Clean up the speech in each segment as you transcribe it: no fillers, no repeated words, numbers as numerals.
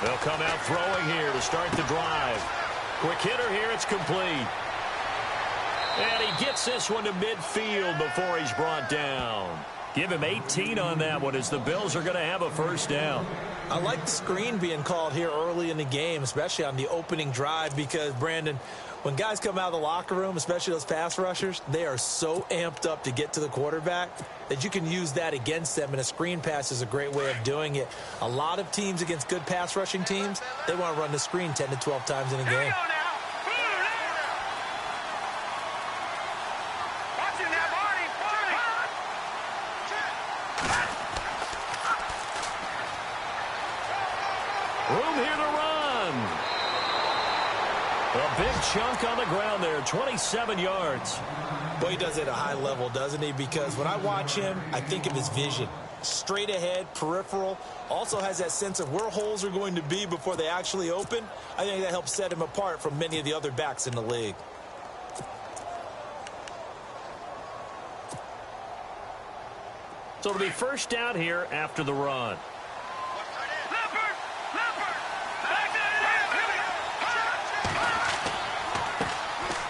They'll come out throwing here to start the drive. Quick hitter here. It's complete. And he gets this one to midfield before he's brought down. Give him 18 on that one as the Bills are going to have a first down. I like the screen being called here early in the game, especially on the opening drive, because, Brandon, when guys come out of the locker room, especially those pass rushers, they are so amped up to get to the quarterback that you can use that against them, and a screen pass is a great way of doing it. A lot of teams against good pass rushing teams, they want to run the screen 10 to 12 times in a game. Room here to run. A big chunk on the ground there, 27 yards. Boy, he does it at a high level, doesn't he? Because when I watch him, I think of his vision. Straight ahead, peripheral. Also has that sense of where holes are going to be before they actually open. I think that helps set him apart from many of the other backs in the league. So it'll be first down here after the run.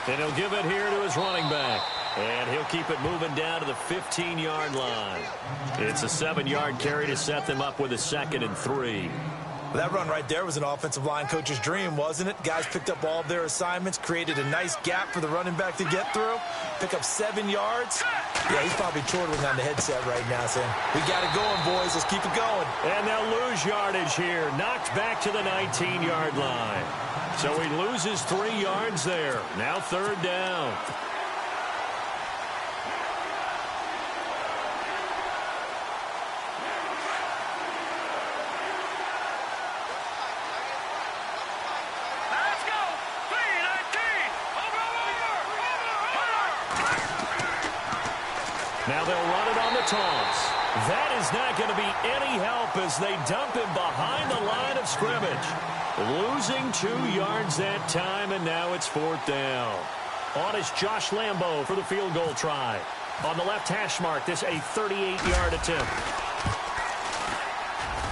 And he'll give it here to his running back. And he'll keep it moving down to the 15-yard line. It's a 7-yard carry to set them up with a 2nd and 3. That run right there was an offensive line coach's dream, wasn't it? Guys picked up all of their assignments, created a nice gap for the running back to get through, pick up 7 yards. Yeah, he's probably chortling on the headset right now saying, we got it going, boys. Let's keep it going. And they'll lose yardage here. Knocked back to the 19-yard line. So he loses 3 yards there. Now 3rd down. Let's go. 3-19. Now they'll run it on the toss. That is not going to be any help as they dump him behind the line of scrimmage. Losing 2 yards that time, and now it's 4th down. On is Josh Lambo for the field goal try. On the left hash mark, this a 38-yard attempt.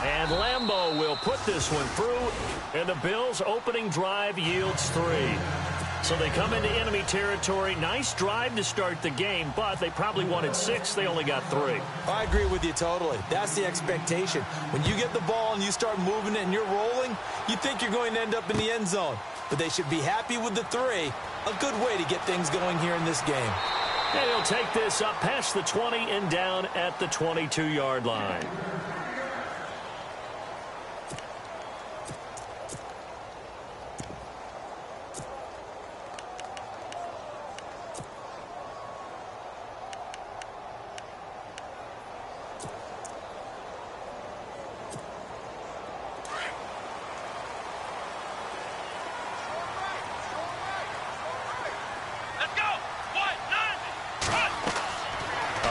And Lambo will put this one through, and the Bills' opening drive yields 3. So they come into enemy territory. Nice drive to start the game, but they probably wanted 6. They only got 3. I agree with you totally. That's the expectation. When you get the ball and you start moving it and you're rolling, you think you're going to end up in the end zone. But they should be happy with the 3. A good way to get things going here in this game. And he'll take this up past the 20 and down at the 22-yard line.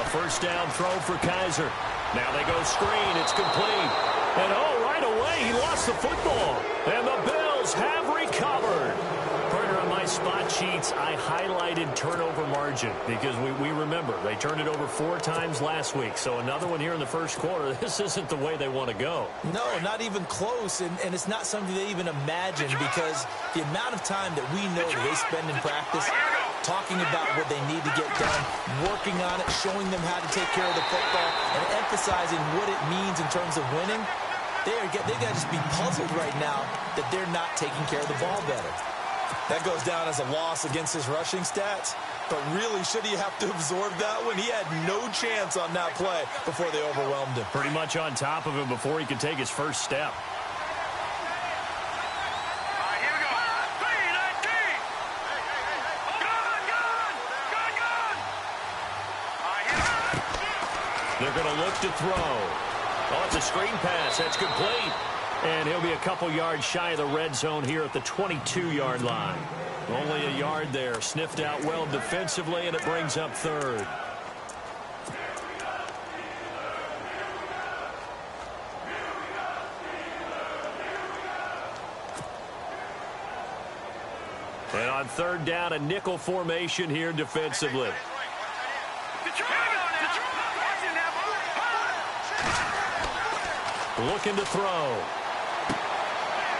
First down throw for Kaiser. Now they go screen. It's complete. And right away he lost the football. And the Bills have recovered. Partner, on my spot sheets, I highlighted turnover margin because we remember they turned it over 4 times last week. So another one here in the first quarter. This isn't the way they want to go. No, not even close. And it's not something they even imagine because the amount of time that we know that they spend in practice talking about what they need to get done, working on it, showing them how to take care of the football, and emphasizing what it means in terms of winning, they got to just be puzzled right now that they're not taking care of the ball better. That goes down as a loss against his rushing stats, but really, should he have to absorb that one? He had no chance on that play before they overwhelmed him. Pretty much on top of him before he could take his first step. They're going to look to throw. Oh, it's a screen pass. That's complete. And he'll be a couple yards shy of the red zone here at the 22-yard line. Only a yard there. Sniffed out well defensively, and it brings up 3rd. And on 3rd down, a nickel formation here defensively. Looking to throw.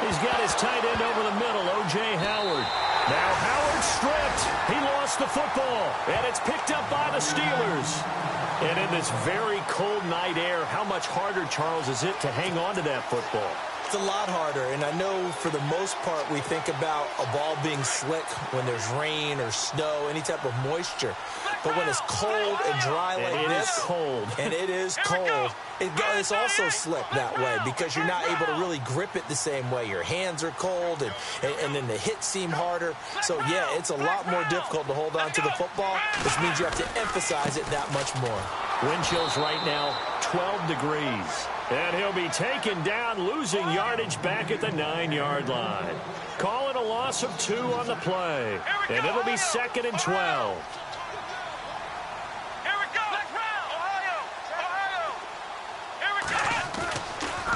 He's got his tight end over the middle, O.J. Howard. Now Howard stripped. He lost the football, and it's picked up by the Steelers. And in this very cold night air, how much harder, Charles, is it to hang on to that football? It's a lot harder, and I know for the most part we think about a ball being slick when there's rain or snow, any type of moisture. But when it's cold and dry like this, and it is cold, it's also slick that way because you're not able to really grip it the same way. Your hands are cold, and then the hits seem harder. So, yeah, it's a lot more difficult to hold on to the football, which means you have to emphasize it that much more. Wind chills right now, 12 degrees. And he'll be taken down, losing yardage back at the 9-yard line. Call it a loss of 2 on the play. And it'll be 2nd and 12.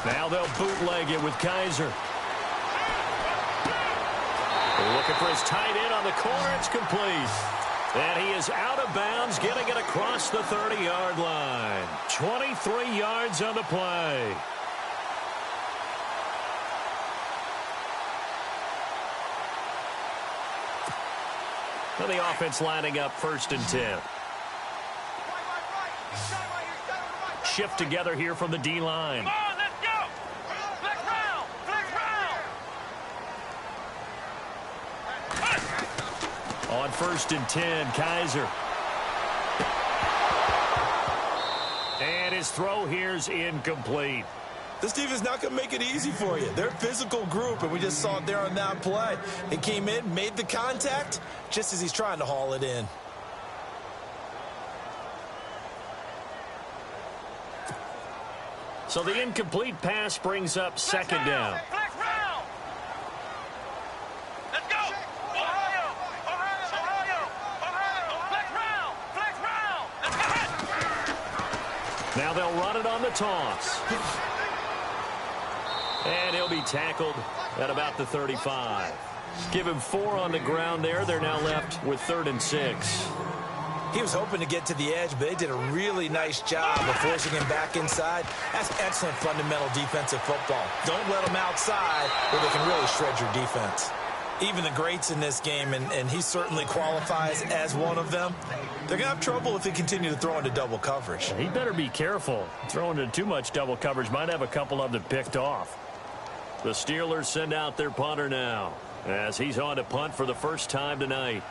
Now they'll bootleg it with Kaiser. Looking for his tight end on the corner. It's complete. And he is out of bounds, getting it across the 30-yard line. 23 yards on the play. And the offense lining up 1st and 10. Shift together here from the D-line. On 1st and 10, Kaiser. And his throw here's incomplete. This team is not going to make it easy for you. They're a physical group, and we just saw it there on that play. He came in, made the contact, just as he's trying to haul it in. So the incomplete pass brings up 2nd down. Now they'll run it on the toss. And he'll be tackled at about the 35. Give him 4 on the ground there. They're now left with 3rd and 6. He was hoping to get to the edge, but they did a really nice job of forcing him back inside. That's excellent fundamental defensive football. Don't let them outside where they can really shred your defense. Even the greats in this game, and he certainly qualifies as one of them, they're going to have trouble if they continue to throw into double coverage. He better be careful. Throwing into too much double coverage might have a couple of them picked off. The Steelers send out their punter now as he's on to punt for the first time tonight.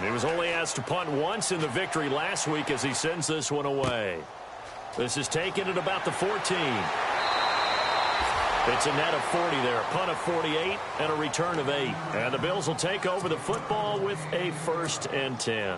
He was only asked to punt once in the victory last week as he sends this one away. This is taken at about the 14. It's a net of 40 there, a punt of 48 and a return of 8. And the Bills will take over the football with a 1st and 10.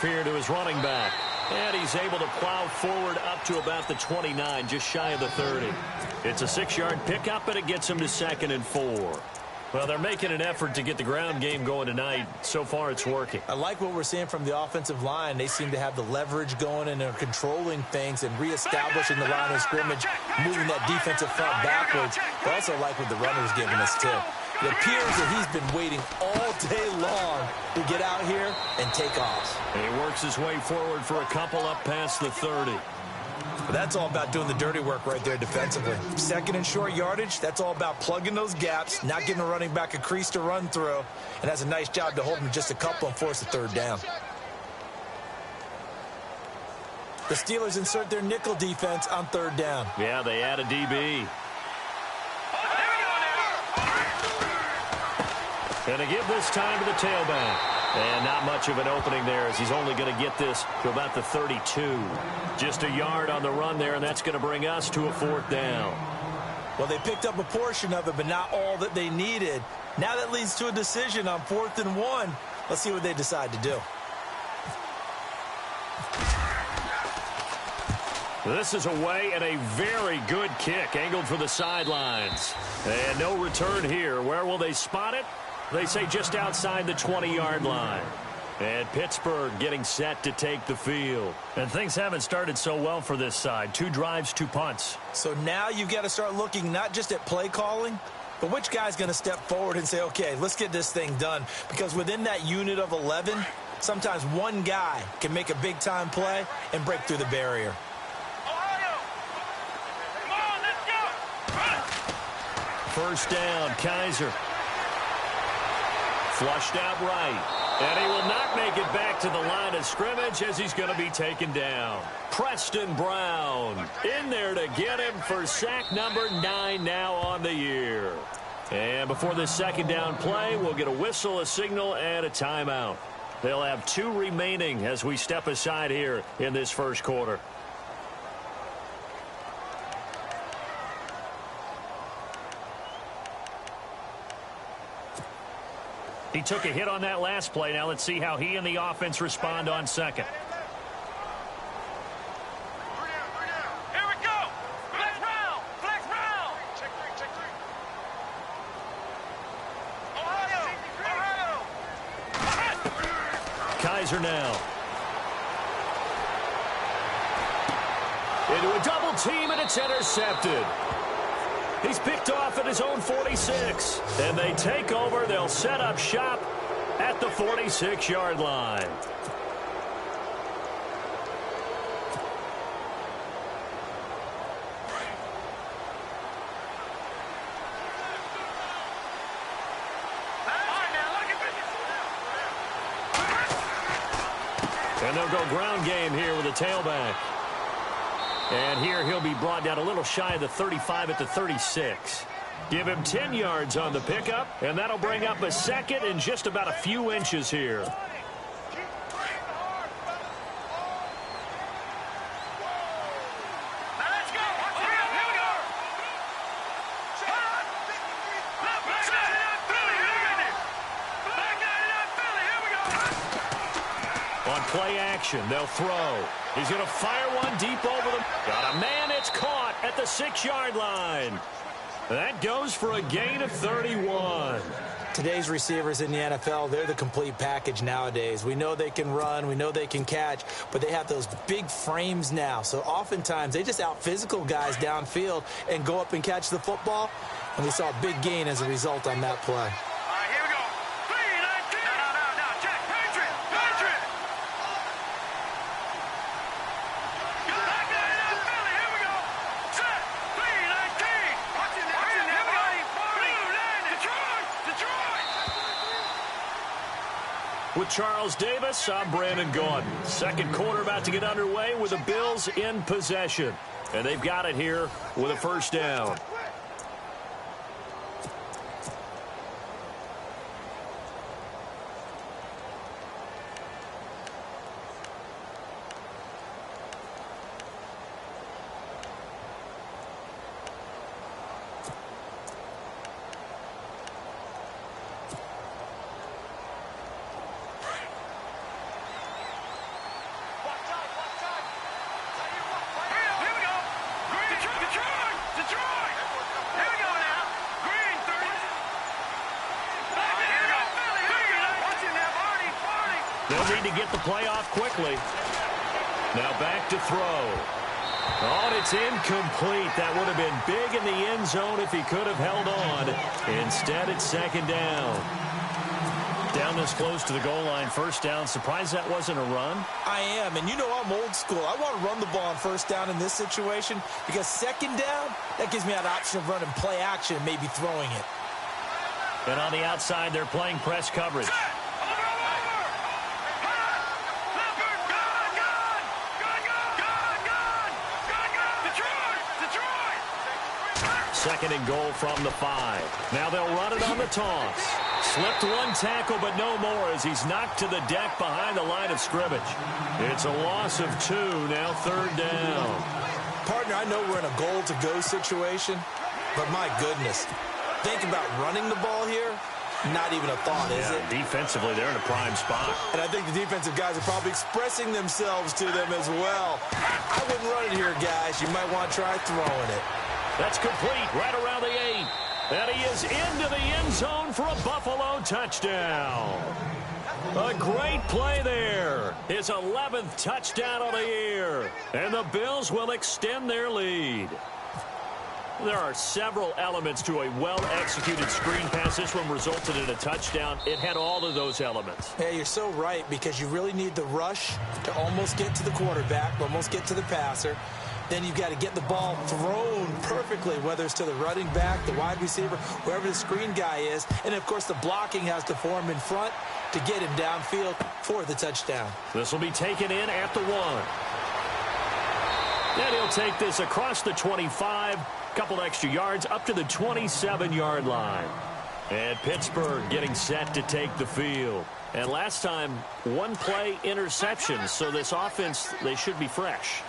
Here to his running back. And he's able to plow forward up to about the 29, just shy of the 30. It's a 6-yard pickup, and it gets him to 2nd and 4. Well, they're making an effort to get the ground game going tonight. So far, it's working. I like what we're seeing from the offensive line. They seem to have the leverage going, and they're controlling things and reestablishing the line of scrimmage, moving that defensive front backwards. I also like what the runner's giving us, too. It appears that he's been waiting all day long to get out here and take off. And he works his way forward for a couple up past the 30. But that's all about doing the dirty work right there defensively. 2nd and short yardage, that's all about plugging those gaps, not giving a running back a crease to run through, and that's a nice job to hold him just a couple and force a 3rd down. The Steelers insert their nickel defense on 3rd down. Yeah, they add a DB. And to give this time to the tailback. And not much of an opening there as he's only going to get this to about the 32. Just a yard on the run there, and that's going to bring us to a 4th down. Well, they picked up a portion of it, but not all that they needed. Now that leads to a decision on 4th and 1. Let's see what they decide to do. This is away and a very good kick angled for the sidelines. And no return here. Where will they spot it? They say just outside the 20-yard line. And Pittsburgh getting set to take the field. And things haven't started so well for this side. 2 drives, 2 punts. So now you've got to start looking not just at play calling, but which guy's going to step forward and say, okay, let's get this thing done. Because within that unit of 11, sometimes one guy can make a big-time play and break through the barrier. First down, Kaiser. Flushed out right. And he will not make it back to the line of scrimmage as he's going to be taken down. Preston Brown in there to get him for sack number 9 now on the year. And before this second down play, we'll get a whistle, a signal, and a timeout. They'll have 2 remaining as we step aside here in this first quarter. He took a hit on that last play. Now let's see how he and the offense respond on second. Here we go. Flex round. Flex round. Check 3, check 3. Ohio. Kaiser now. Into a double team, and it's intercepted. He's picked off at his own 46. And they take over. They'll set up shop at the 46-yard line. And they'll go ground game here with a tailback. And here he'll be brought down a little shy of the 35 at the 36. Give him 10 yards on the pickup, and that'll bring up a second in just about a few inches here. On play action, they'll throw. He's going to fire one deep over them. Got a man, it's caught at the 6-yard line. That goes for a gain of 31. Today's receivers in the NFL, they're the complete package nowadays. We know they can run, we know they can catch, but they have those big frames now. So oftentimes they just out-physical guys downfield and go up and catch the football. And we saw a big gain as a result on that play. With Charles Davis, I'm Brandon Gaudin. Second quarter about to get underway with the Bills in possession. And they've got it here with a first down. They'll need to get the play off quickly. Now back to throw. Oh, and it's incomplete. That would have been big in the end zone if he could have held on. Instead, it's second down. Down this close to the goal line, first down. Surprised that wasn't a run? I am, and you know I'm old school. I want to run the ball on first down in this situation because second down, that gives me that option of running play action and maybe throwing it. And on the outside, they're playing press coverage. Second and goal from the 5. Now they'll run it on the toss. Slipped one tackle, but no more as he's knocked to the deck behind the line of scrimmage. It's a loss of 2, now third down. Partner, I know we're in a goal-to-go situation, but my goodness, think about running the ball here. Not even a thought, is it? Defensively, they're in a prime spot. And I think the defensive guys are probably expressing themselves to them as well. I wouldn't run it here, guys. You might want to try throwing it. That's complete right around the 8. And he is into the end zone for a Buffalo touchdown. A great play there. His 11th touchdown of the year. And the Bills will extend their lead. There are several elements to a well-executed screen pass. This one resulted in a touchdown. It had all of those elements. Yeah, you're so right, because you really need the rush to almost get to the quarterback, almost get to the passer. Then you've got to get the ball thrown perfectly, whether it's to the running back, the wide receiver, wherever the screen guy is. And, of course, the blocking has to form in front to get him downfield for the touchdown. This will be taken in at the 1. And he'll take this across the 25. Couple extra yards up to the 27-yard line. And Pittsburgh getting set to take the field. And last time, one play interception. So this offense, they should be fresh.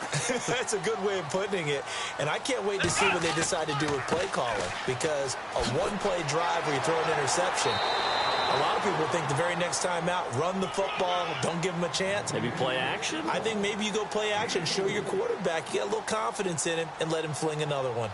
That's a good way of putting it. And I can't wait to see what they decide to do with play calling. Because a one-play drive where you throw an interception, a lot of people think the very next time out, run the football, don't give them a chance. Maybe play action? I think maybe you go play action, show your quarterback, you get a little confidence in him, and let him fling another one.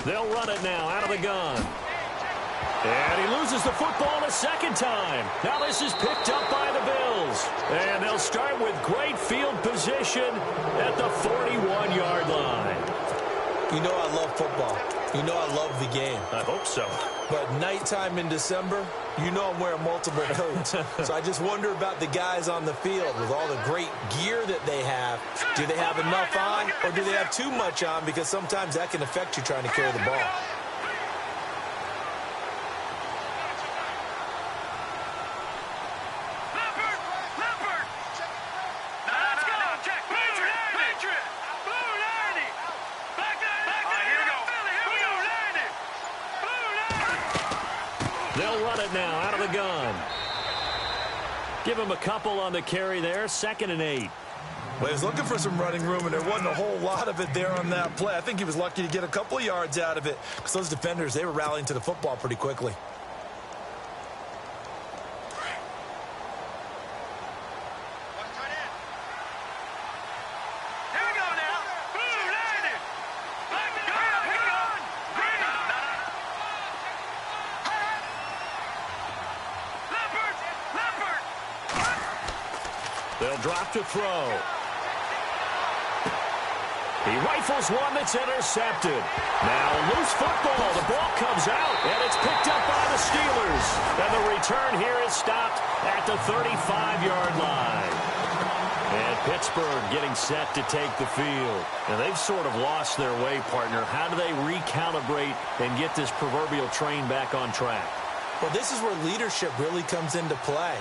They'll run it now out of the gun. And he loses the football a second time. Now this is picked up by the Bills. And they'll start with great field position at the 41-yard line. You know I love football. You know I love the game. I hope so. But nighttime in December, you know I'm wearing multiple coats. So I just wonder about the guys on the field with all the great gear that they have. Do they have enough on, or do they have too much on? Because sometimes that can affect you trying to carry the ball. They'll run it now out of the gun. Give him a couple on the carry there. 2nd and 8. Well, he was looking for some running room, and there wasn't a whole lot of it there on that play. I think he was lucky to get a couple of yards out of it, because those defenders, they were rallying to the football pretty quickly. They'll drop to throw. He rifles one that's intercepted. Now loose football. The ball comes out, and it's picked up by the Steelers. And the return here is stopped at the 35-yard line. And Pittsburgh getting set to take the field. And they've sort of lost their way, partner. How do they recalibrate and get this proverbial train back on track? Well, this is where leadership really comes into play.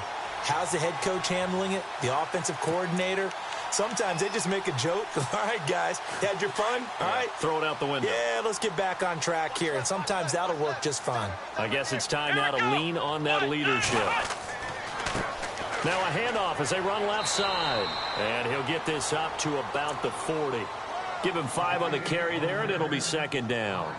How's the head coach handling it? The offensive coordinator? Sometimes they just make a joke. All right, guys, had your fun? All right. Throw it out the window. Yeah, let's get back on track here. And sometimes that'll work just fine. I guess it's time now to lean on that leadership. Now a handoff as they run left side. And he'll get this up to about the 40. Give him 5 on the carry there, and it'll be 2nd down.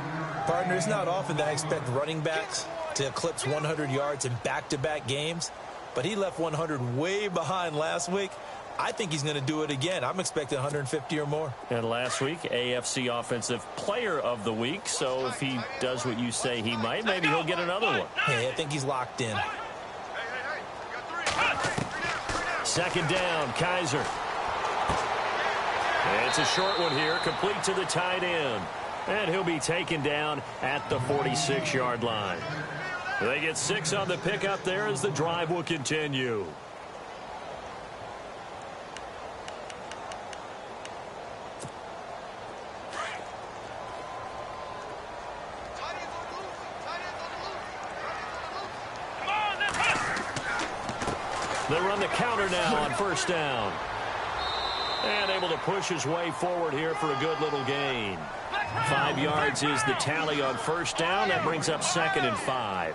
Partner, it's not often that I expect running backs to eclipse 100 yards in back-to-back games. But he left 100 way behind last week. I think he's going to do it again. I'm expecting 150 or more. And last week, AFC Offensive Player of the Week. So if he does what you say he might, maybe he'll get another one. Hey, I think he's locked in. 2nd down, Kaiser. It's a short one here, complete to the tight end. And he'll be taken down at the 46-yard line. They get 6 on the pickup there as the drive will continue. They run the counter now on 1st down. And able to push his way forward here for a good little gain. 5 yards is the tally on first down. That brings up 2nd and 5.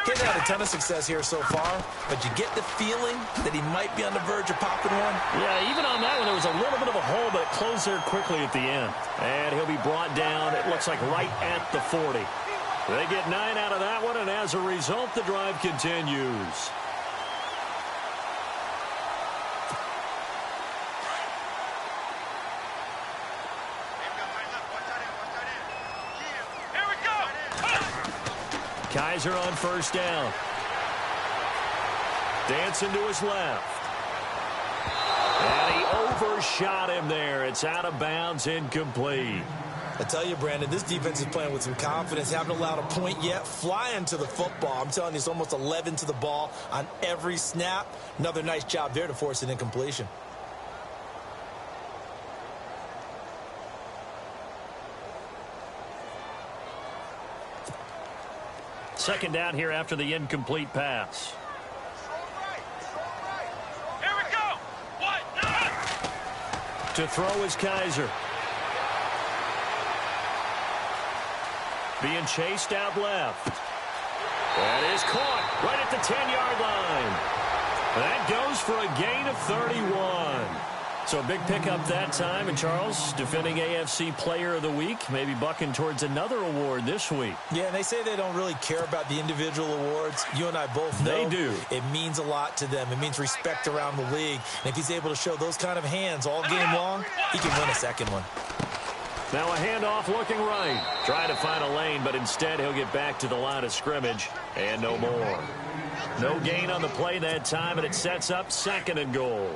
He hasn't had a ton of success here so far, but you get the feeling that he might be on the verge of popping one. Yeah, even on that one, there was a little bit of a hole, but it closed there quickly at the end. And he'll be brought down, it looks like right at the 40. They get 9 out of that one, and as a result, the drive continues. Kizer on first down. Dancing to his left. And he overshot him there. It's out of bounds, incomplete. I tell you, Brandon, this defense is playing with some confidence. Haven't allowed a point yet. Flying to the football. I'm telling you, it's almost 11 to the ball on every snap. Another nice job there to force an incompletion. Second down here after the incomplete pass. Here we go. What? To throw is Kizer. Being chased out left. That is caught right at the 10-yard line. That goes for a gain of 31. So a big pickup that time. And Charles, defending AFC Player of the Week, maybe bucking towards another award this week. Yeah, and they say they don't really care about the individual awards. You and I both know they do. It means a lot to them. It means respect around the league. And if he's able to show those kind of hands all game long, he can win a second one. Now a handoff looking right. Trying to find a lane, but instead he'll get back to the line of scrimmage. And no more. No gain on the play that time, and it sets up 2nd and goal.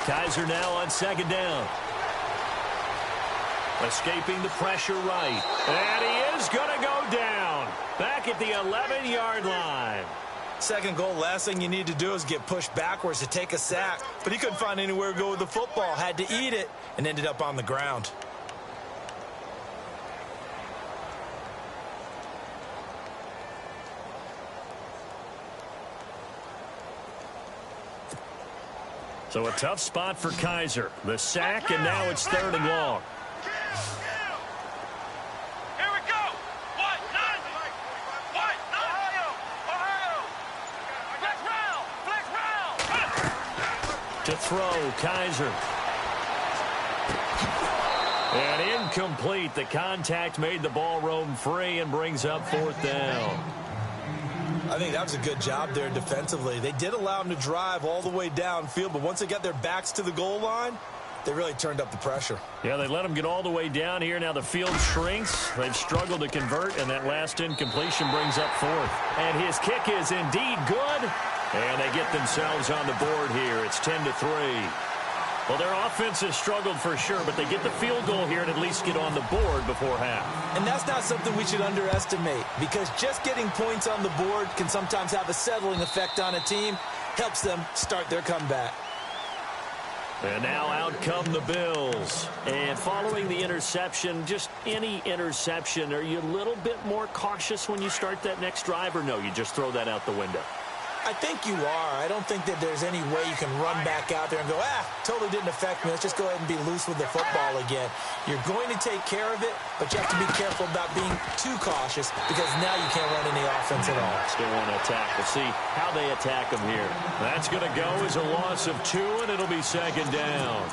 Kizer now on 2nd down. Escaping the pressure right. And he is going to go down. Back at the 11-yard line. Second goal, last thing you need to do is get pushed backwards to take a sack. But he couldn't find anywhere to go with the football. Had to eat it and ended up on the ground. So a tough spot for Kizer. The sack, and now it's 3rd and long. Here we go. What? What? Ohio. Flex round. To throw, Kizer. And incomplete. The contact made the ball roam free and brings up 4th down. I think that was a good job there defensively. They did allow him to drive all the way downfield, but once they got their backs to the goal line, they really turned up the pressure. Yeah, they let him get all the way down here. Now the field shrinks. They've struggled to convert, and that last incompletion brings up 4th. And his kick is indeed good. And they get themselves on the board here. It's 10-3. Well, their offense has struggled for sure, but they get the field goal here and at least get on the board before half. And that's not something we should underestimate, because just getting points on the board can sometimes have a settling effect on a team. Helps them start their comeback. And now out come the Bills. And following the interception, just any interception, are you a little bit more cautious when you start that next drive, or no, you just throw that out the window? I think you are. I don't think that there's any way you can run back out there and go, totally didn't affect me. Let's just go ahead and be loose with the football again. You're going to take care of it, but you have to be careful about being too cautious, because now you can't run any offense at all. Still want to attack. We'll see how they attack them here. That's going to go as a loss of 2, and it'll be 2nd down.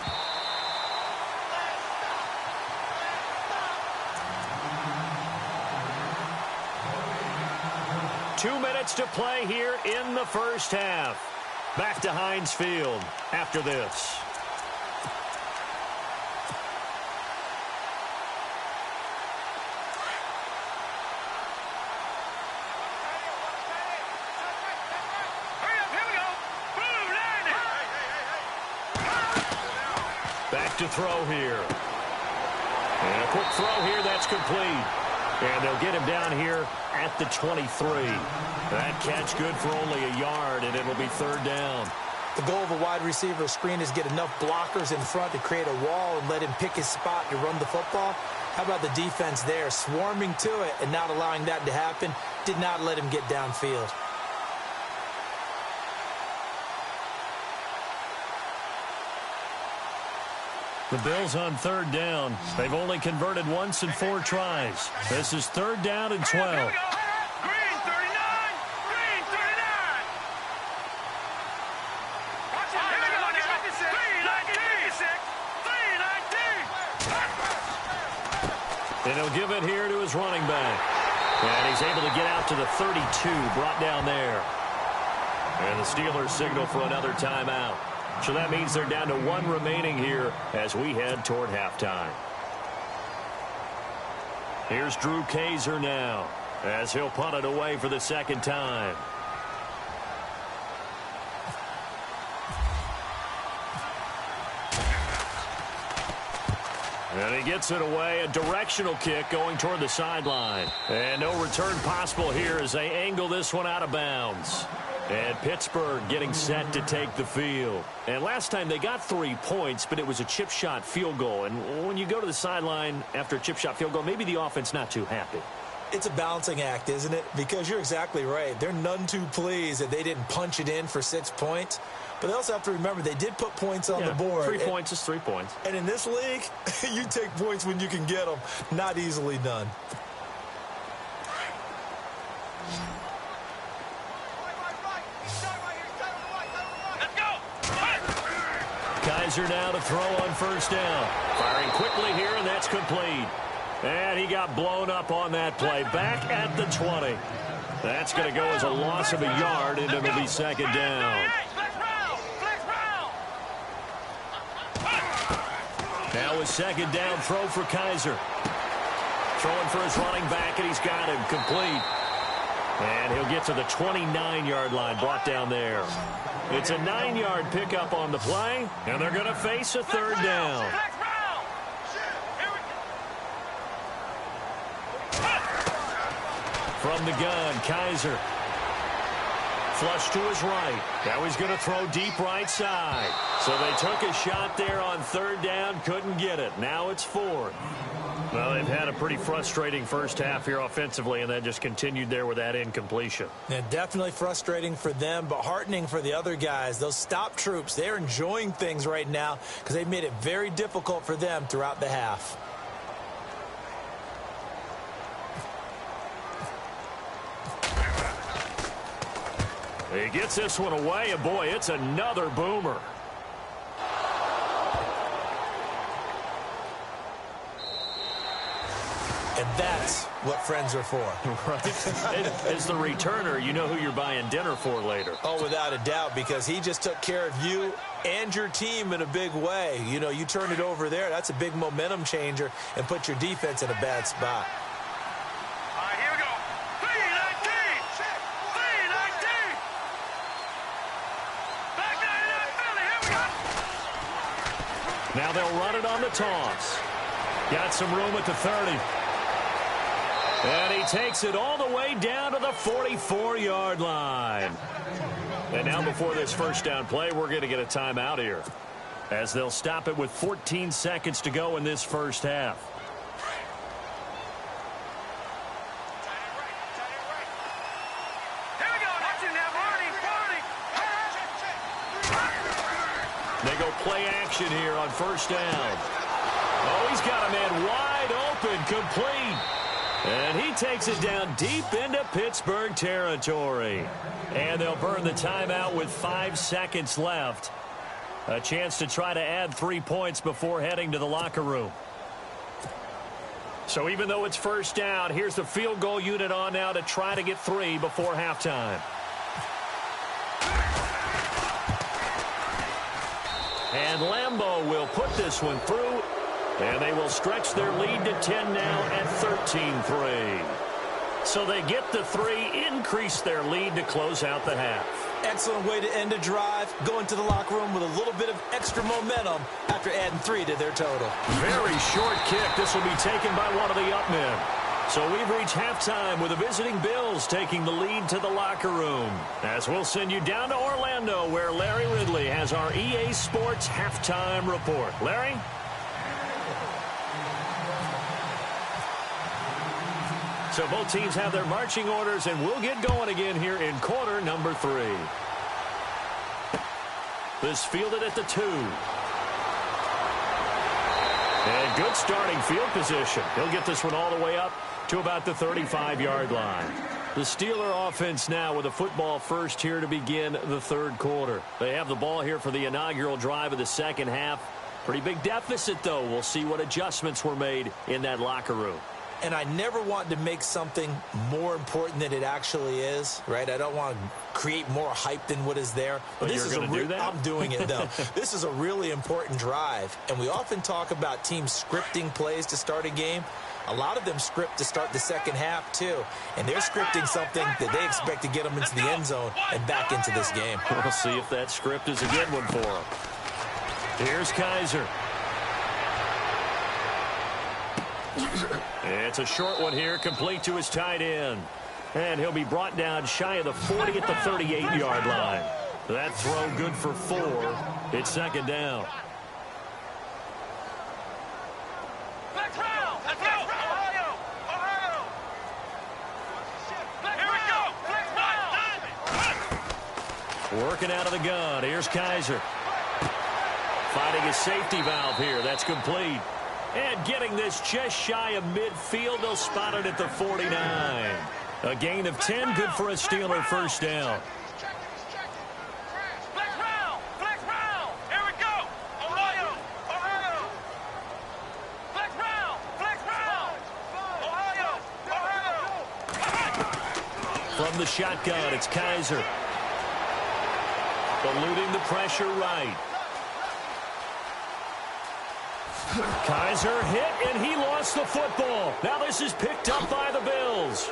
Two minutes to play here in the first half. Back to Heinz Field after this. Hurry up, here we go. Boom, line it. Back to throw here. And a quick throw here, that's complete. And they'll get him down here at the 23. That catch good for only a yard, and it'll be 3rd down. The goal of a wide receiver screen is get enough blockers in front to create a wall and let him pick his spot to run the football. How about the defense there, swarming to it and not allowing that to happen? Did not let him get downfield. The Bills on third down. They've only converted once in 4 tries. This is third down and 12. Green 39. Green 39. Watch it. Here we go. 319. And he'll give it here to his running back. And he's able to get out to the 32, brought down there. And the Steelers signal for another timeout. So that means they're down to 1 remaining here as we head toward halftime. Here's Drew Kaiser now as he'll punt it away for the second time. And he gets it away, a directional kick going toward the sideline. And no return possible here as they angle this one out of bounds. And Pittsburgh getting set to take the field. And last time they got 3 points, but it was a chip shot field goal. And when you go to the sideline after a chip shot field goal, maybe the offense not too happy. It's a balancing act, isn't it? Because you're exactly right. They're none too pleased that they didn't punch it in for 6 points. But they also have to remember they did put points on the board. 3 points is 3 points. And in this league, you take points when you can get them. Not easily done. Kaiser now to throw on first down. Firing quickly here, and that's complete. And he got blown up on that play. Back at the 20. That's going to go as a loss of a yard, and it'll be second down. Now a second down throw for Kaiser. Throwing for his running back, and he's got him complete. And he'll get to the 29-yard line, brought down there. It's a 9-yard pickup on the play, and they're going to face a third down. From the gun, Kaiser. Flush to his right. Now he's going to throw deep right side. So they took a shot there on third down, couldn't get it. Now it's fourth. Well, they've had a pretty frustrating first half here offensively, and then just continued there with that incompletion. Yeah, definitely frustrating for them, but heartening for the other guys. Those stop troops, they're enjoying things right now because they've made it very difficult for them throughout the half. He gets this one away, and boy, it's another boomer. And that's what friends are for. Right. As the returner, you know who you're buying dinner for later. Oh, without a doubt, because he just took care of you and your team in a big way. You know, you turn it over there, that's a big momentum changer and put your defense in a bad spot. All right, here we go. 319. 319. Back 99 Philly. Here we go. Now they'll run it on the toss. Got some room at the 30. And he takes it all the way down to the 44-yard line. And now before this first down play, we're going to get a timeout here, as they'll stop it with 14 seconds to go in this first half. Here we go. Watch it now. Barney. They go play action here on first down. Oh, he's got a man wide open, complete. And he takes it down deep into Pittsburgh territory. And they'll burn the timeout with 5 seconds left. A chance to try to add 3 points before heading to the locker room. So even though it's first down, here's the field goal unit on now to try to get 3 before halftime. And Lambeau will put this one through. And they will stretch their lead to 10 now at 13-3. So they get the 3, increase their lead to close out the half. Excellent way to end a drive. Go into the locker room with a little bit of extra momentum after adding 3 to their total. Very short kick. This will be taken by one of the up men. So we've reached halftime with the visiting Bills taking the lead to the locker room. As we'll send you down to Orlando, where Larry Ridley has our EA Sports halftime report. Larry? So both teams have their marching orders, and we'll get going again here in quarter number 3. This fielded at the 2. And good starting field position. He'll get this one all the way up to about the 35-yard line. The Steeler offense now with a football first here to begin the third quarter. They have the ball here for the inaugural drive of the second half. Pretty big deficit, though. We'll see what adjustments were made in that locker room. And I never want to make something more important than it actually is, right? I don't want to create more hype than what is there. But this is do that? I'm doing it, though. This is a really important drive. And we often talk about teams scripting plays to start a game. A lot of them script to start the second half, too. And they're scripting something that they expect to get them into the end zone and back into this game. We'll see if that script is a good one for them. Here's Kaiser. It's a short one here, complete to his tight end. And he'll be brought down shy of the 40 at the 38-yard line. That throw good for 4. It's second down. Let's go! Ohio! Ohio! Here we go! Working out of the gun. Here's Kaiser. Finding a safety valve here. That's complete. And getting this just shy of midfield. They'll spot it at the 49. A gain of 10. Good for a Steeler first down. Flex round! Flex round! Here we go! Ohio! Ohio! Flex round! Flex round! Ohio! Ohio! From the shotgun, it's Kaiser. Eluding the pressure right. Kaiser hit, and he lost the football. Now this is picked up by the Bills.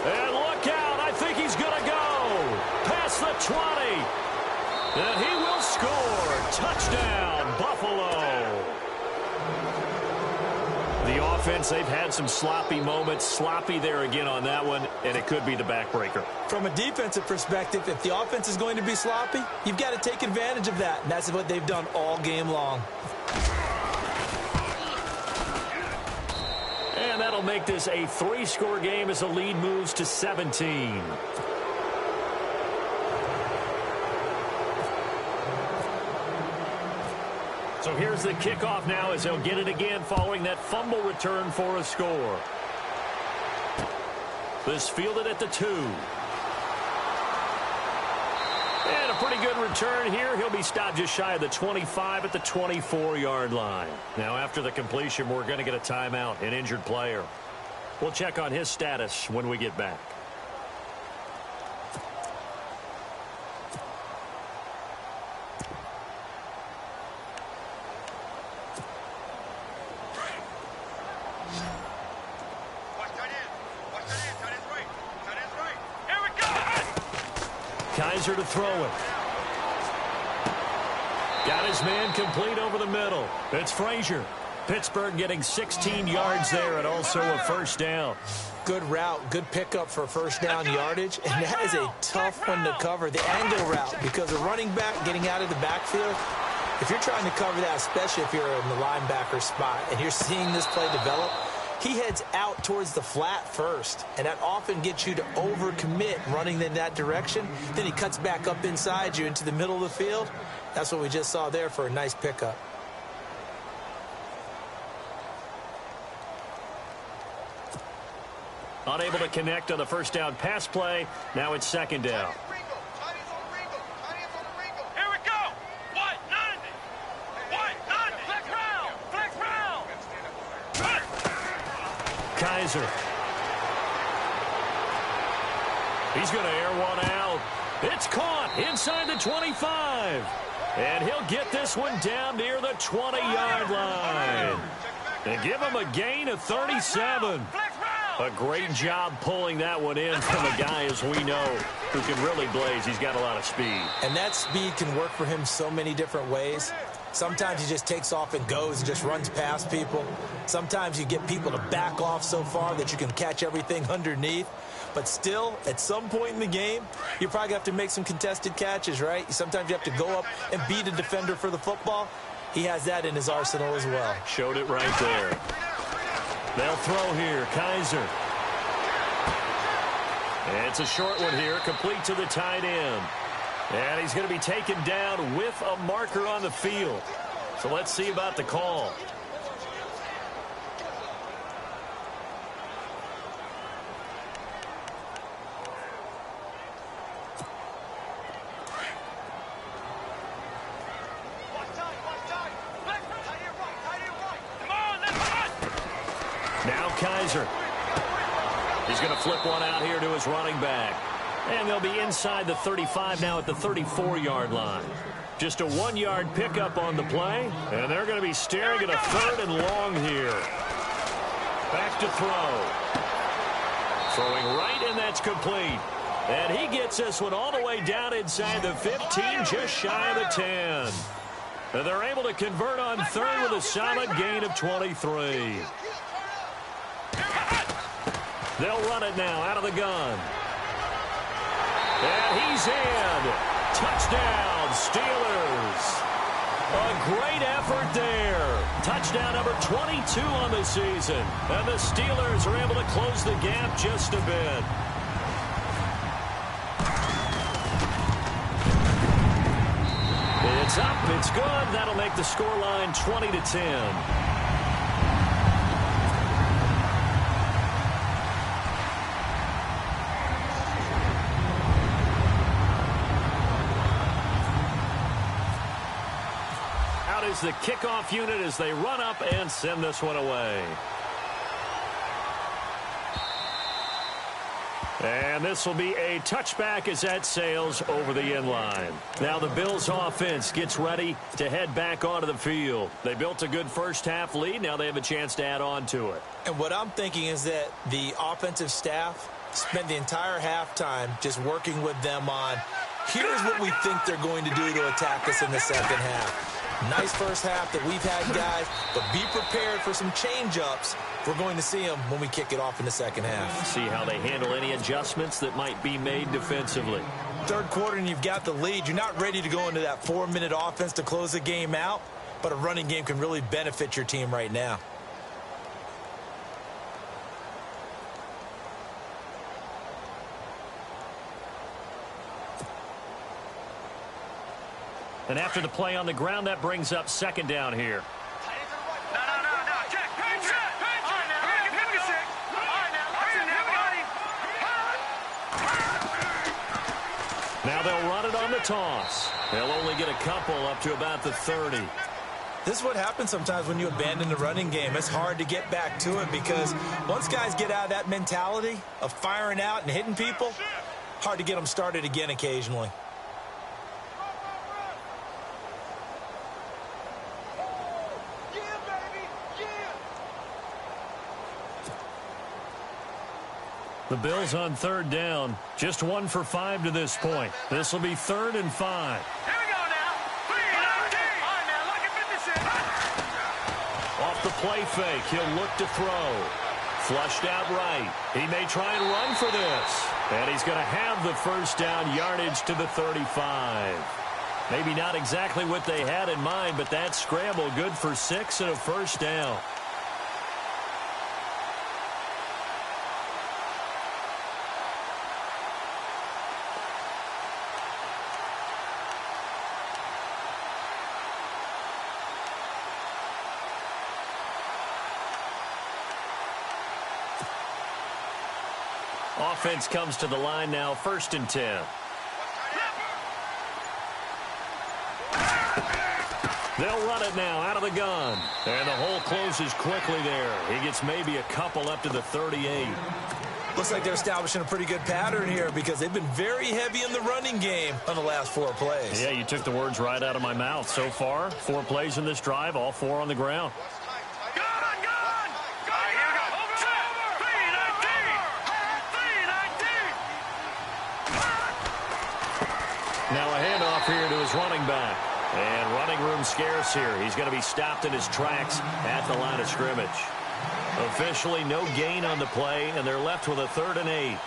And look out. I think he's going to go. Past the 20. And he will score. Touchdown, Buffalo. The offense, they've had some sloppy moments. Sloppy there again on that one, and it could be the backbreaker. From a defensive perspective, if the offense is going to be sloppy, you've got to take advantage of that. And that's what they've done all game long. And that'll make this a 3-score game as the lead moves to 17. So here's the kickoff now as they'll get it again following that fumble return for a score. This fielded at the 2. And a pretty good return here. He'll be stopped just shy of the 25 at the 24-yard line. Now after the completion, we're going to get a timeout, an injured player. We'll check on his status when we get back. Kaiser to throw it. Got his man complete over the middle. It's Frazier. Pittsburgh getting 16 yards there and also a first down. Good route, good pickup for first down yardage, and that is a tough one to cover, the angle route, because a running back getting out of the backfield, if you're trying to cover that, especially if you're in the linebacker spot and you're seeing this play develop, he heads out towards the flat first, and that often gets you to overcommit running in that direction. Then he cuts back up inside you into the middle of the field. That's what we just saw there for a nice pickup. Unable to connect on the first down pass play. Now it's second down. Here we go! White 90! White 90! Flex round! Flex round! Kaiser. He's going to air one out. It's caught inside the 25. And he'll get this one down near the 20-yard line. And give him a gain of 37. A great job pulling that one in from a guy, as we know, who can really blaze. He's got a lot of speed. And that speed can work for him so many different ways. Sometimes he just takes off and goes and just runs past people. Sometimes you get people to back off so far that you can catch everything underneath. But still, at some point in the game, you probably have to make some contested catches, right? Sometimes you have to go up and beat a defender for the football. He has that in his arsenal as well. Showed it right there. They'll throw here. Kaiser. It's a short one here, complete to the tight end. And he's going to be taken down with a marker on the field. So let's see about the call. Now Kizer. He's going to flip one out here to his running back. And they'll be inside the 35 now at the 34-yard line. Just a 1-yard pickup on the play. And they're going to be staring at a 3rd and long here. Back to throw. Throwing right, and that's complete. And he gets this one all the way down inside the 15, just shy of the 10. And they're able to convert on 3rd with a solid gain of 23. They'll run it now out of the gun. And he's in. Touchdown, Steelers. A great effort there. Touchdown number 22 on the season. And the Steelers are able to close the gap just a bit. It's up. It's good. That'll make the scoreline 20-10. Is the kickoff unit as they run up and send this one away. And this will be a touchback as that sails over the end line. Now the Bills offense gets ready to head back onto the field. They built a good first half lead. Now they have a chance to add on to it. And what I'm thinking is that the offensive staff spent the entire halftime just working with them on, here's what we think they're going to do to attack us in the second half. Nice first half that we've had, guys, but be prepared for some change-ups. We're going to see them when we kick it off in the second half. See how they handle any adjustments that might be made defensively. Third quarter and you've got the lead. You're not ready to go into that 4-minute offense to close the game out, but a running game can really benefit your team right now. And after the play on the ground, that brings up 2nd down here. No. Check. All right, now. Give me 6. All right, now. Now they'll run it on the toss. They'll only get a couple up to about the 30. This is what happens sometimes when you abandon the running game. It's hard to get back to it because once guys get out of that mentality of firing out and hitting people, hard to get them started again occasionally. The Bills on 3rd down. Just 1 for 5 to this point. This will be 3rd and 5. Here we go now. 3-19. All right, now, look at 56. Off the play fake, he'll look to throw. Flushed out right. He may try and run for this. And he's going to have the first down yardage to the 35. Maybe not exactly what they had in mind, but that scramble good for 6 and a first down. Offense comes to the line now, 1st and 10. They'll run it now out of the gun. And the hole closes quickly there. He gets maybe a couple up to the 38. Looks like they're establishing a pretty good pattern here because they've been very heavy in the running game on the last 4 plays. Yeah, you took the words right out of my mouth. So far, 4 plays in this drive, all 4 on the ground. Now a handoff here to his running back. And running room scarce here. He's going to be stopped in his tracks at the line of scrimmage. Officially no gain on the play, and they're left with a 3rd and 8.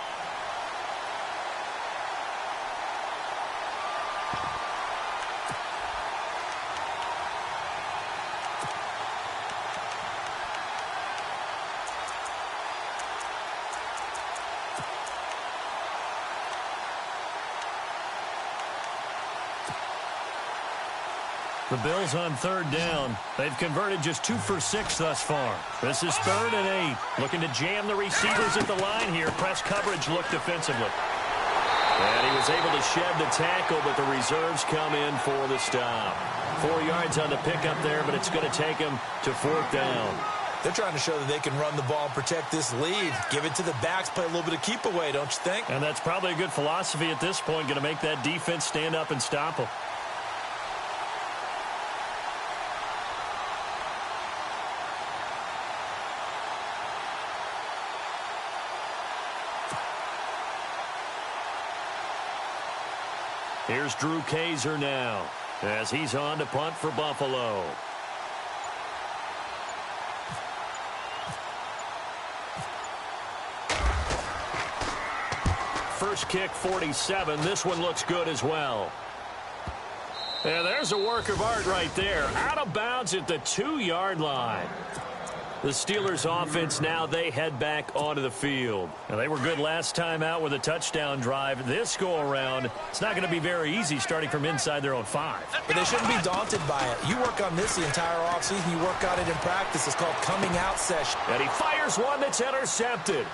The Bills on third down. They've converted just 2 for 6 thus far. This is 3rd and 8. Looking to jam the receivers at the line here. Press coverage look defensively. And he was able to shed the tackle, but the reserves come in for the stop. 4 yards on the pickup there, but it's going to take him to 4th down. They're trying to show that they can run the ball and protect this lead. Give it to the backs, play a little bit of keep away, don't you think? And that's probably a good philosophy at this point, going to make that defense stand up and stop them. Here's Drew Kaiser now as he's on to punt for Buffalo. First kick, 47. This one looks good as well. And there's a work of art right there. Out of bounds at the 2-yard line. The Steelers offense now, they head back onto the field. Now, they were good last time out with a touchdown drive. This go-around, it's not going to be very easy starting from inside their own 5. But they shouldn't be daunted by it. You work on this the entire offseason. You work on it in practice. It's called coming out session. And he fires one that's intercepted.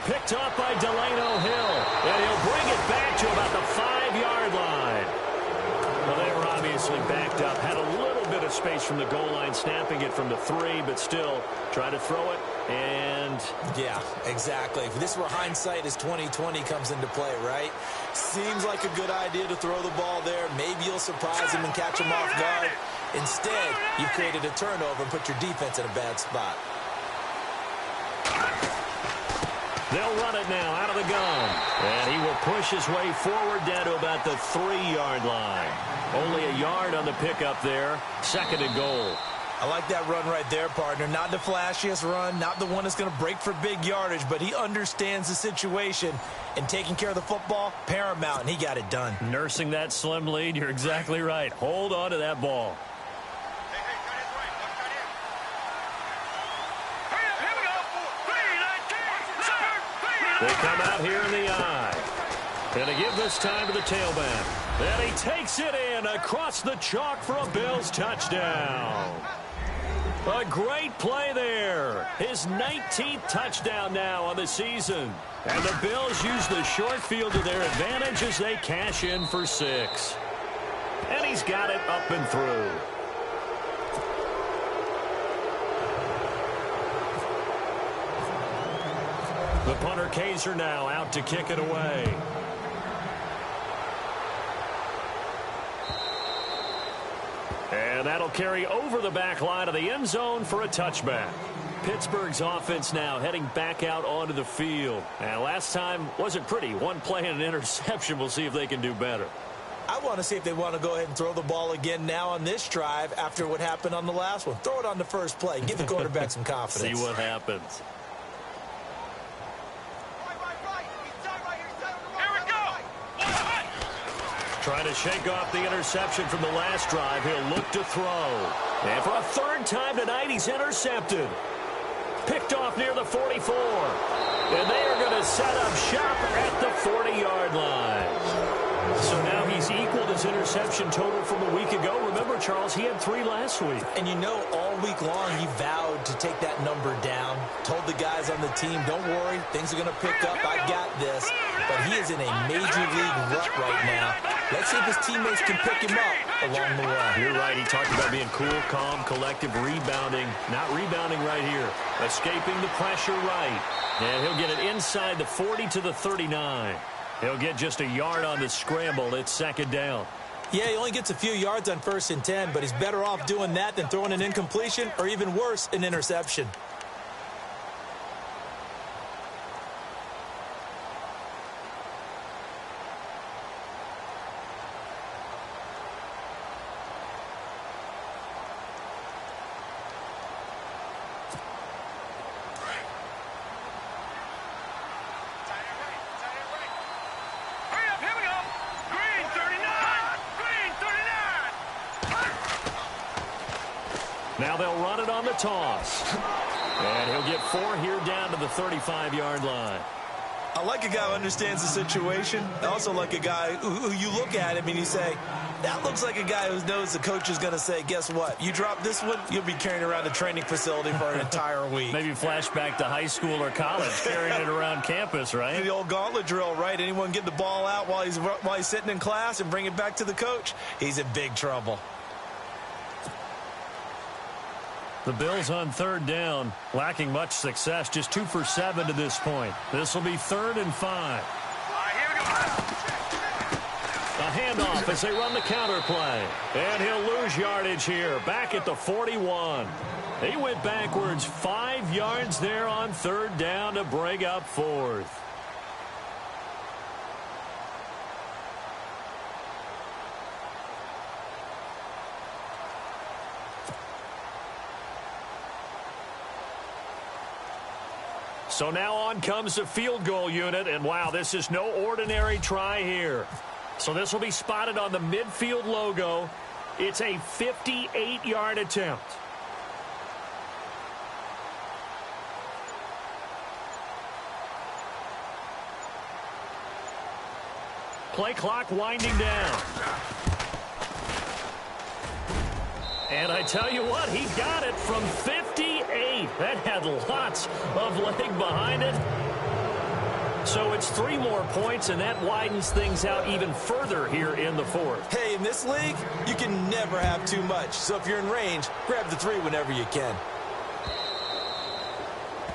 Picked up by Delano Hill. And he'll bring it back to about the 5-yard line. Well, they were obviously backed up. Had a little bit of space from the goal line, snapping it from the 3, but still try to throw it. And yeah, exactly. If this were hindsight as 2020 comes into play, right? Seems like a good idea to throw the ball there. Maybe you'll surprise him and catch him off guard. Instead, you've created a turnover and put your defense in a bad spot. They'll run it now out of the gun. And he will push his way forward down to about the 3-yard line. Only a yard on the pickup there. 2nd and goal. I like that run right there, partner. Not the flashiest run, not the one that's going to break for big yardage, but he understands the situation, and taking care of the football, paramount, and he got it done. Nursing that slim lead, you're exactly right. Hold on to that ball. They come out here in the eye. And they give this time to the tailback. And he takes it in across the chalk for a Bills touchdown. A great play there. His 19th touchdown now on the season. And the Bills use the short field to their advantage as they cash in for 6. And he's got it up and through. The punter Kaiser now out to kick it away. And that'll carry over the back line of the end zone for a touchback. Pittsburgh's offense now heading back out onto the field. And last time wasn't pretty. One play and an interception. We'll see if they can do better. I want to see if they want to go ahead and throw the ball again now on this drive after what happened on the last one. Throw it on the first play. Give the quarterback some confidence. See what happens. Trying to shake off the interception from the last drive. He'll look to throw. And for a 3rd time tonight, he's intercepted. Picked off near the 44. And they are going to set up shop at the 40-yard line. So now he's equaled his interception total from a week ago. Remember, Charles, he had 3 last week. And you know, all week long he vowed to take that number down. Told the guys on the team, don't worry, things are going to pick up. I got this. But he is in a major league rut right now. Let's see if his teammates can pick him up along the way. You're right. He talked about being cool, calm, collective, rebounding. Not rebounding right here. Escaping the pressure right. And he'll get it inside the 40 to the 39. He'll get just a yard on the scramble. It's 2nd down. Yeah, he only gets a few yards on 1st and 10, but he's better off doing that than throwing an incompletion or even worse, an interception. Now they'll run it on the toss. And he'll get 4 here down to the 35-yard line. I like a guy who understands the situation. I also like a guy who you look at him and you say, that looks like a guy who knows the coach is going to say, guess what? You drop this one, you'll be carrying around a training facility for an entire week. Maybe flashback to high school or college, carrying it around campus, right? The old gauntlet drill, right? Anyone get the ball out while he's sitting in class and bring it back to the coach? He's in big trouble. The Bills on third down, lacking much success, just 2 for 7 to this point. This will be 3rd and 5. A handoff as they run the counter play. And he'll lose yardage here, back at the 41. He went backwards 5 yards there on third down to bring up 4th. So now on comes the field goal unit, and wow, this is no ordinary try here. So this will be spotted on the midfield logo. It's a 58-yard attempt. Play clock winding down. And I tell you what, he got it from 58. That had lots of leg behind it. So it's 3 more points, and that widens things out even further here in the 4th. Hey, in this league, you can never have too much. So if you're in range, grab the 3 whenever you can.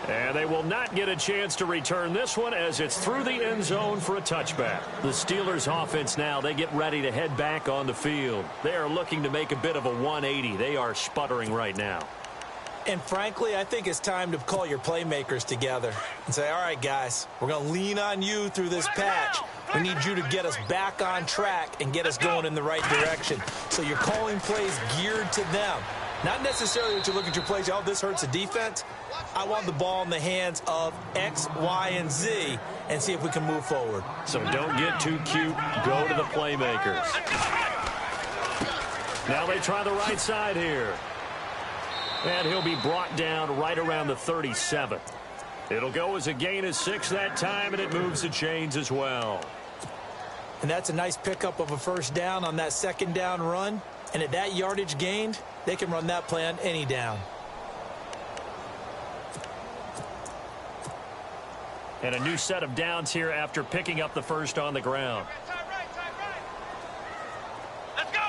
And they will not get a chance to return this one as it's through the end zone for a touchback. The Steelers offense now, they get ready to head back on the field. They are looking to make a bit of a 180. They are sputtering right now. And frankly, I think it's time to call your playmakers together and say, all right, guys, we're going to lean on you through this patch. We need you to get us back on track and get us going in the right direction. So you're calling plays geared to them. Not necessarily that you look at your plays, oh, this hurts the defense. I want the ball in the hands of X, Y, and Z and see if we can move forward. So don't get too cute. Go to the playmakers. Now they try the right side here. And he'll be brought down right around the 37. It'll go as a gain of 6 that time, and it moves the chains as well. And that's a nice pickup of a first down on that second down run. And at that yardage gained, they can run that play on any down. And a new set of downs here after picking up the first on the ground. Let's go.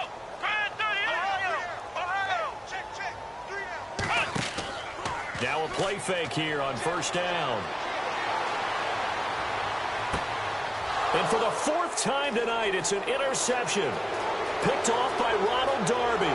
Now a play fake here on first down. And for the 4th time tonight, it's an interception. Picked off by Ronald Darby.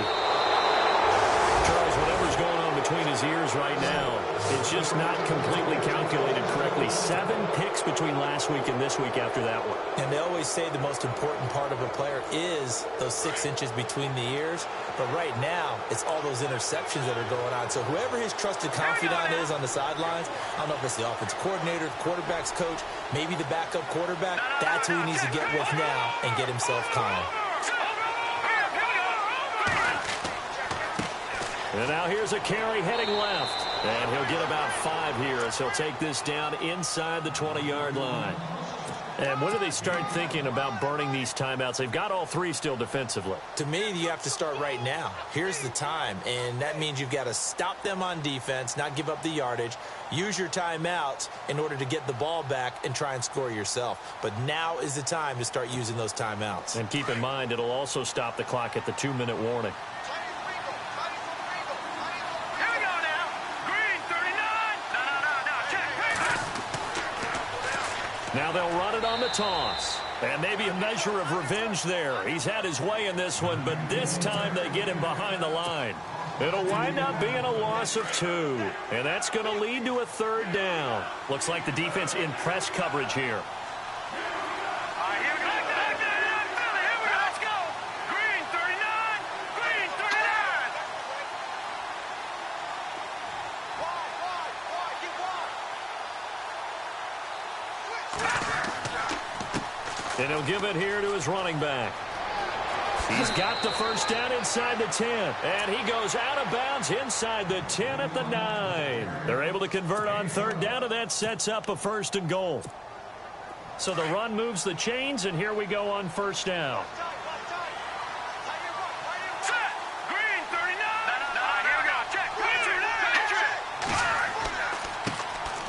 Charles, whatever's going on between his ears right now, it's just not completely calculated correctly. 7 picks between last week and this week after that one. And they always say the most important part of a player is those 6 inches between the ears. But right now, it's all those interceptions that are going on. So whoever his trusted confidant is on the sidelines, I don't know if it's the offense coordinator, the quarterback's coach, maybe the backup quarterback, that's who he needs to get with now and get himself calm. And now here's a carry heading left. And he'll get about 5 here as he'll take this down inside the 20-yard line. And when do they start thinking about burning these timeouts? They've got all 3 still defensively. To me, you have to start right now. Here's the time, and that means you've got to stop them on defense, not give up the yardage, use your timeouts in order to get the ball back and try and score yourself. But now is the time to start using those timeouts. And keep in mind, it'll also stop the clock at the 2-minute warning. Now they'll run it on the toss. And maybe a measure of revenge there. He's had his way in this one, but this time they get him behind the line. It'll wind up being a loss of 2. And that's going to lead to a 3rd down. Looks like the defense in press coverage here. And he'll give it here to his running back. He's got the first down inside the 10. And he goes out of bounds inside the 10 at the 9. They're able to convert on 3rd down, and that sets up a 1st and goal. So the run moves the chains, and here we go on first down. Set. Green, 39. Here we go. Check.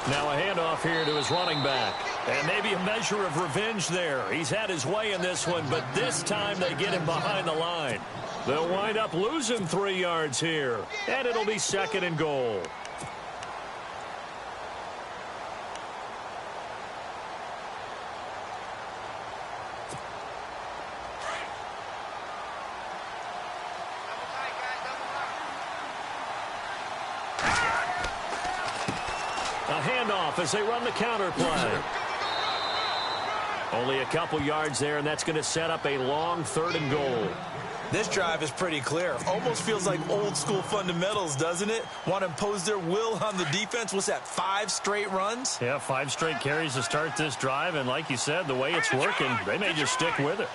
Now a handoff here to his running back. And maybe a measure of revenge there. He's had his way in this one, but this time they get him behind the line. They'll wind up losing 3 yards here, and it'll be second and goal. A handoff as they run the counter play. Only a couple yards there, and that's going to set up a long 3rd and goal. This drive is pretty clear. Almost feels like old school fundamentals, doesn't it? Want to impose their will on the defense. What's that, 5 straight runs? Yeah, 5 straight carries to start this drive, and like you said, the way it's working, they may just stick with it.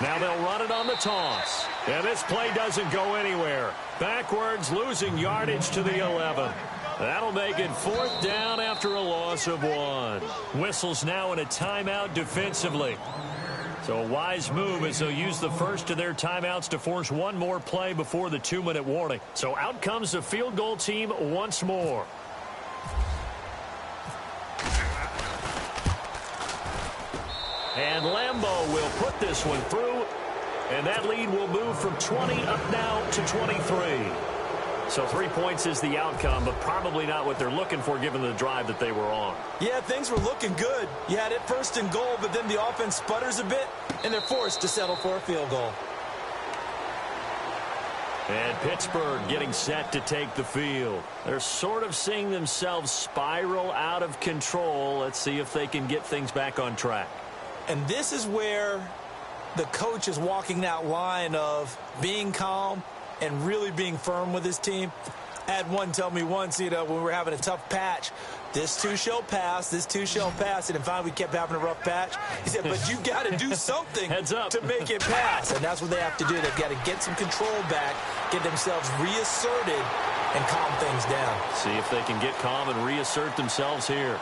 Now they'll run it on the toss. And this play doesn't go anywhere. Backwards, losing yardage to the 11. That'll make it 4th down after a loss of 1. Whistles now in a timeout defensively. So a wise move as they'll use the first of their timeouts to force one more play before the 2-minute warning. So out comes the field goal team once more. And Lambeau will put this one through. And that lead will move from 20 up now to 23. So 3 points is the outcome, but probably not what they're looking for given the drive that they were on. Yeah, things were looking good. You had it 1st and goal, but then the offense sputters a bit, and they're forced to settle for a field goal. And Pittsburgh getting set to take the field. They're sort of seeing themselves spiral out of control. Let's see if they can get things back on track. And this is where the coach is walking that line of being calm and really being firm with his team. I had one tell me once, when we were having a tough patch, this too shall pass, this too shall pass. And finally we kept having a rough patch. He said, but you got to do something Heads up. to make it pass. And that's what they have to do. They've got to get some control back, get themselves reasserted, and calm things down. See if they can get calm and reassert themselves here.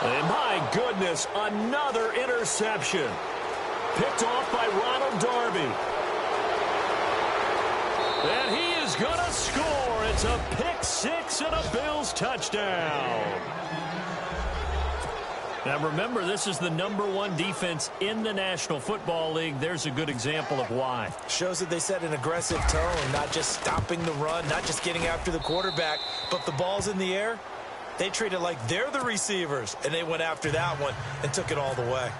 And my goodness, another interception. Picked off by Ronald Darby. And he is going to score. It's a pick-6 and a Bills touchdown. Now remember, this is the #1 defense in the National Football League. There's a good example of why. Shows that they set an aggressive tone, not just stopping the run, not just getting after the quarterback, but the ball's in the air. They treat it like they're the receivers, and they went after that one and took it all the way.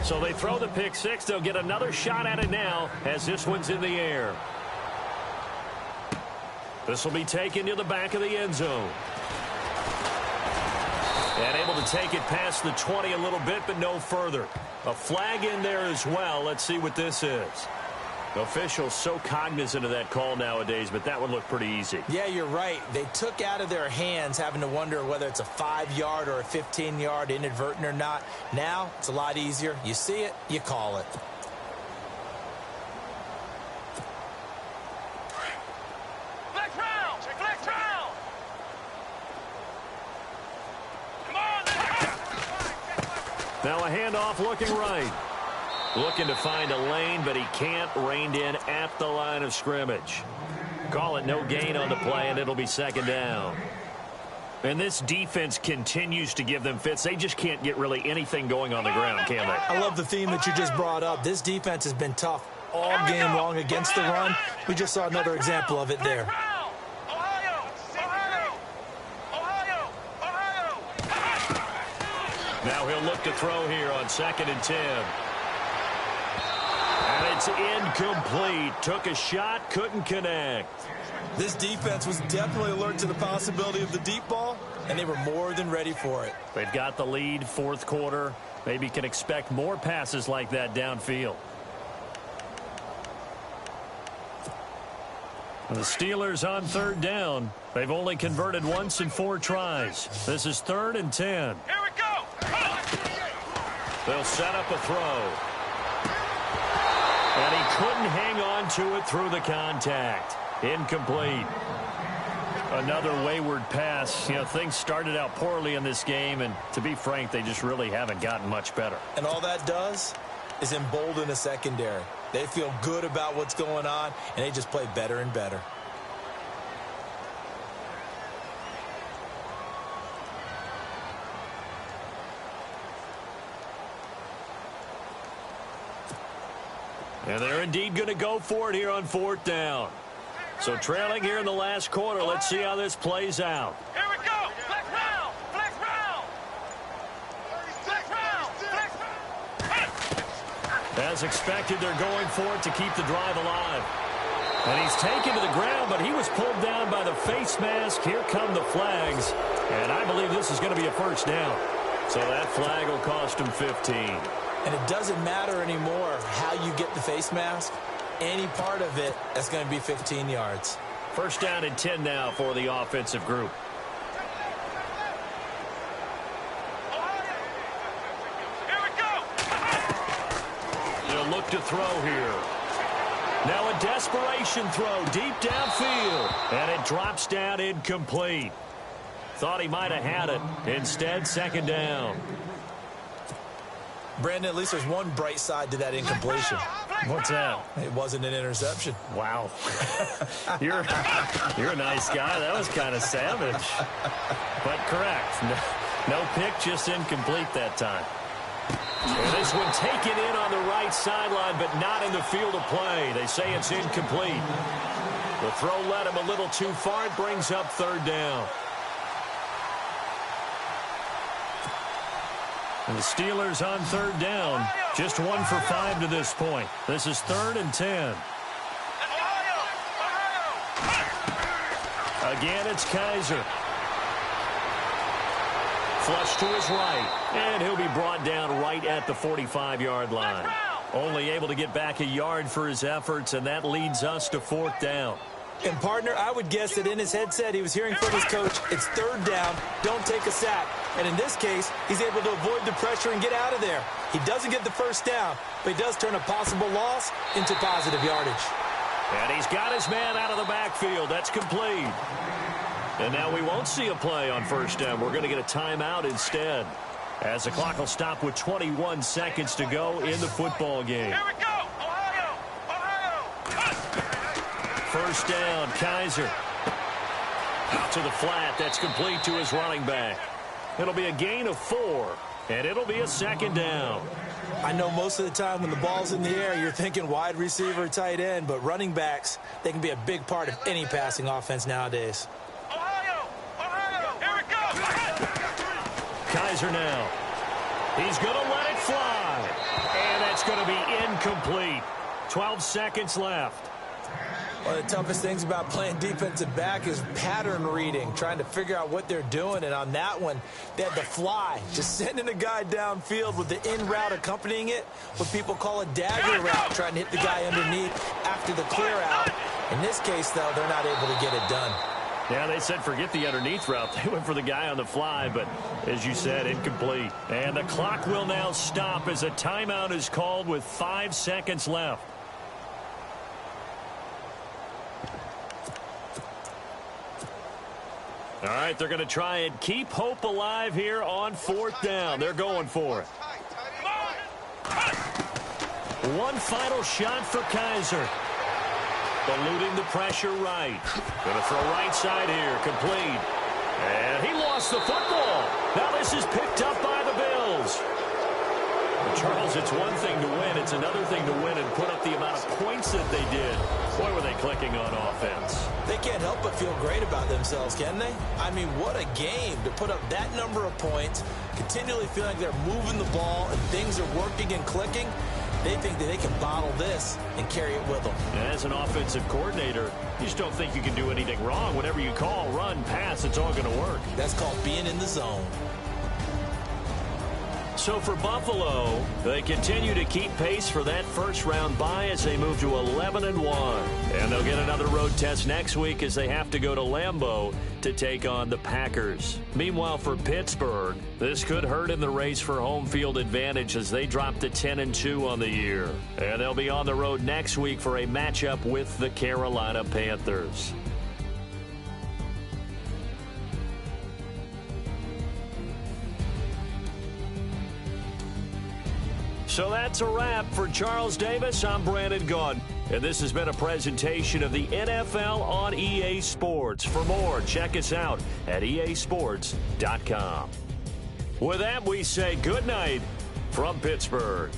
So they throw the pick-6. They'll get another shot at it now as this one's in the air. This will be taken to the back of the end zone. And able to take it past the 20 a little bit, but no further. A flag in there as well. Let's see what this is. Officials so cognizant of that call nowadays, but that would look pretty easy. Yeah, you're right. They took out of their hands having to wonder whether it's a 5-yard or a 15-yard inadvertent or not. Now, it's a lot easier. You see it, you call it. Flex round. Flex round. Come on. Now a handoff looking right. Looking to find a lane, but he can't. Reined in at the line of scrimmage. Call it no gain on the play, and it'll be 2nd down. And this defense continues to give them fits. They just can't get really anything going on the ground, can they? I love the theme that you just brought up. This defense has been tough all game long against the run. We just saw another example of it there. Ohio. Now he'll look to throw here on 2nd and 10. And it's incomplete. Took a shot, couldn't connect. This defense was definitely alert to the possibility of the deep ball, and they were more than ready for it. They've got the lead, 4th quarter. Maybe can expect more passes like that downfield. The Steelers on 3rd down. They've only converted once in 4 tries. This is 3rd and 10. Here we go. They'll set up a throw. And he couldn't hang on to it through the contact. Incomplete. Another wayward pass. You know, things started out poorly in this game, and to be frank, they just really haven't gotten much better. And all that does is embolden the secondary. They feel good about what's going on, and they just play better and better. And they're indeed going to go for it here on 4th down. So trailing here in the last quarter. Let's see how this plays out. Here we go. Flex round. Flex round. Flex round. Flex round. As expected, they're going for it to keep the drive alive. And he's taken to the ground, but he was pulled down by the face mask. Here come the flags. And I believe this is going to be a first down. So that flag will cost him 15. And it doesn't matter anymore how you get the face mask. Any part of it, that's going to be 15 yards. First down and 10 now for the offensive group. Here we go. They'll look to throw here. Now a desperation throw deep downfield. And it drops down incomplete. Thought he might have had it. Instead, second down. Brandon, at least there's one bright side to that incompletion. What's that? It wasn't an interception. Wow. You're a nice guy. That was kind of savage. But correct. No pick, just incomplete that time. And this one taken in on the right sideline, but not in the field of play. They say it's incomplete. The throw led him a little too far. It brings up 3rd down. And the Steelers on 3rd down. Just 1 for 5 to this point. This is 3rd and 10. Again, it's Kizer. Flush to his right. And he'll be brought down right at the 45-yard line. Only able to get back a yard for his efforts, and that leads us to 4th down. And, partner, I would guess that in his headset he was hearing from his coach, it's 3rd down, don't take a sack. And in this case, he's able to avoid the pressure and get out of there. He doesn't get the first down, but he does turn a possible loss into positive yardage. And he's got his man out of the backfield. That's complete. And now we won't see a play on 1st down. We're going to get a timeout instead, as the clock will stop with 21 seconds to go in the football game. Here we go. Ohio. First down, Kizer. Out to the flat. That's complete to his running back. It'll be a gain of 4, and it'll be a 2nd down. I know most of the time when the ball's in the air, you're thinking wide receiver, tight end, but running backs, they can be a big part of any passing offense nowadays. Ohio. Here we go. Kizer now. He's going to let it fly. And that's going to be incomplete. 12 seconds left. One of the toughest things about playing defensive back is pattern reading, trying to figure out what they're doing. And on that one, they had the fly, just sending a guy downfield with the in route accompanying it, what people call a dagger route, trying to hit the guy underneath after the clear out. In this case, though, they're not able to get it done. Yeah, they said forget the underneath route. They went for the guy on the fly, but as you said, incomplete. And the clock will now stop as a timeout is called with 5 seconds left. All right, they're going to try and keep hope alive here on 4th down. They're going for it. One final shot for Kizer. Eluding the pressure right. Going to throw right side here. Complete. And he lost the football. Now this is picked up by the Bills. Charles, it's one thing to win. It's another thing to win and put up the amount of points that they did. Boy, were they clicking on offense. They can't help but feel great about themselves, can they? I mean, what a game to put up that number of points, continually feel like they're moving the ball and things are working and clicking. They think that they can bottle this and carry it with them. As an offensive coordinator, you just don't think you can do anything wrong. Whatever you call, run, pass, it's all going to work. That's called being in the zone. So for Buffalo, they continue to keep pace for that first-round bye as they move to 11-1. And they'll get another road test next week as they have to go to Lambeau to take on the Packers. Meanwhile, for Pittsburgh, this could hurt in the race for home field advantage as they drop to 10-2 on the year. And they'll be on the road next week for a matchup with the Carolina Panthers. So that's a wrap. For Charles Davis, I'm Brandon Gaudin. And this has been a presentation of the NFL on EA Sports. For more, check us out at easports.com. With that, we say good night from Pittsburgh.